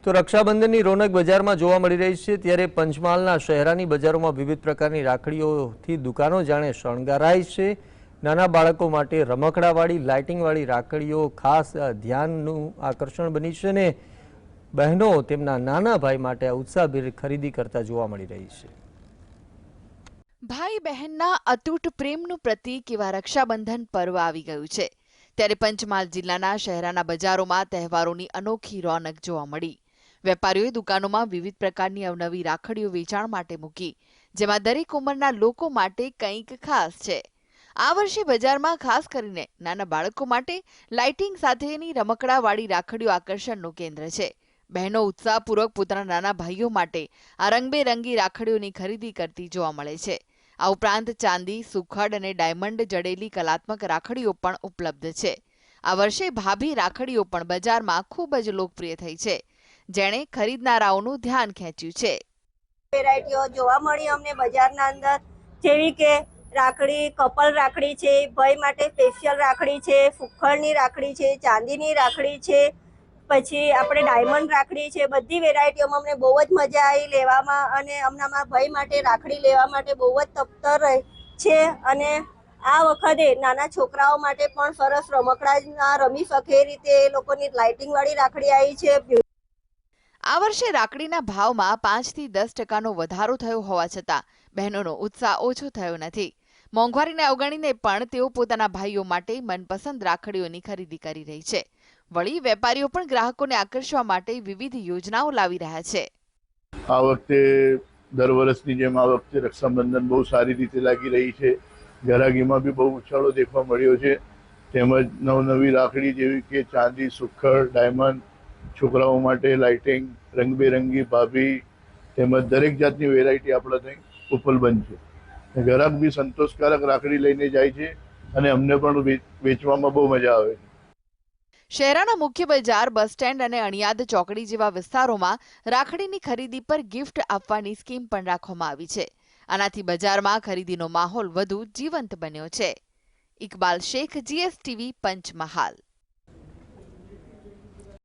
તો રક્ષાબંધનની રોનક બજારમાં જોવા મળી રહી છે, ત્યારે પંચમહાલના શહેરાની બજારોમાં વિવિધ પ્રકારની રાખડીઓથી દુકાનો જાણે શણગારાય છે। નાના બાળકો માટે રમકડાવાળી લાઇટિંગવાળી રાખડીઓ ખાસ ધ્યાનનું આકર્ષણ બની છે અને બહેનો તેમના નાના ભાઈ માટે ઉત્સાહભેર ખરીદી કરતા જોવા મળી રહી છે। ભાઈ બહેનના અતૂટ પ્રેમનું પ્રતીક એવા રક્ષાબંધન પર્વ આવી ગયું છે, ત્યારે પંચમહાલ જિલ્લાના શહેરાના બજારોમાં તહેવારોની અનોખી રોનક જોવા મળી। વેપારીઓએ દુકાનોમાં વિવિધ પ્રકારની અવનવી રાખડીઓ વેચાણ માટે મૂકી, જેમાં દરેક ઉંમરના લોકો માટે કંઈક ખાસ છે। આ વર્ષે બજારમાં ખાસ કરીને નાના બાળકો માટે લાઇટિંગ સાથેની રમકડાવાળી રાખડીઓ આકર્ષણનું કેન્દ્ર છે। બહેનો ઉત્સાહપૂર્વક પોતાના નાના ભાઈઓ માટે આ રંગબેરંગી રાખડીઓની ખરીદી કરતી જોવા મળે છે। આ ઉપરાંત ચાંદી, સુખડ અને ડાયમંડ જડેલી કલાત્મક રાખડીઓ પણ ઉપલબ્ધ છે। આ વર્ષે ભાભી રાખડીઓ પણ બજારમાં ખૂબ જ લોકપ્રિય થઈ છે, જેણે ખરીદનારાઓનું ધ્યાન ખેંચ્યું છે। વેરાયટીઓ જોવા મળી અમને બજારના અંદર, જેવી કે રાખડી, કપલ રાખડી છે, ભાઈ માટે સ્પેશિયલ રાખડી છે, સુખડની રાખડી છે, ચાંદીની રાખડી છે, પછી આપણે ડાયમંડ રાખડી છે। બધી વેરાયટીઓમાં અમને બહુ જ મજા આવી લેવામાં અને અમારા ભાઈ માટે રાખડી લેવા માટે બહુ જ તત્પર છે। અને આ વખતે નાના છોકરાઓ માટે પણ સરસ રમકડા રમી શકે એ રીતે એ લોકોની લાઇટિંગવાળી રાખડી આવી છે। આ વર્ષે રાખડીના ભાવમાં 5 થી 10% વધારો થયો હોવા છતાં બહેનોનો ઉત્સાહ ઓછો થયો નથી। મોંઘવારીને અવગણીને પણ તેઓ પોતાના ભાઈઓ માટે મનપસંદ રાખડીઓની ખરીદી કરી રહી છે। વળી વેપારીઓ પણ ગ્રાહકોને આકર્ષવા માટે વિવિધ યોજનાઓ લાવી રહ્યા છે। આ વખતે દર વર્ષની જેમ આ વખતે રક્ષાબંધન બહુ સારી રીતે લાગી રહી છે। ગરાગીમાં બી બહુ ઉછાળો દેખવા મળ્યો છે। તેમજ નવનવી રાખડી જેવી કે ચાંદી, સુખડ, ડાયમંડ, છોકરાઓ માટે લાઇટિંગ, રંગબેરંગી ભાભી તેમજ દરેક જાતની વેરાયટી આપણા ત્યાં ઉપલબ્ધ છે। ગ્રાહક બી સંતોષકારક રાખડી લઈને જાય છે અને અમને પણ વેચવામાં બહુ મજા આવે છે। શહેરાના મુખ્ય બજાર, બસ સ્ટેન્ડ અને અણિયાદ ચોકડી જેવા વિસ્તારોમાં રાખડીની ખરીદી પર ગિફ્ટ આપવાની સ્કીમ પણ રાખવામાં આવી છે। આનાથી બજારમાં ખરીદીનો માહોલ વધુ જીવંત બન્યો છે। ઇકબાલ શેખ, GSTV, પંચમહાલ।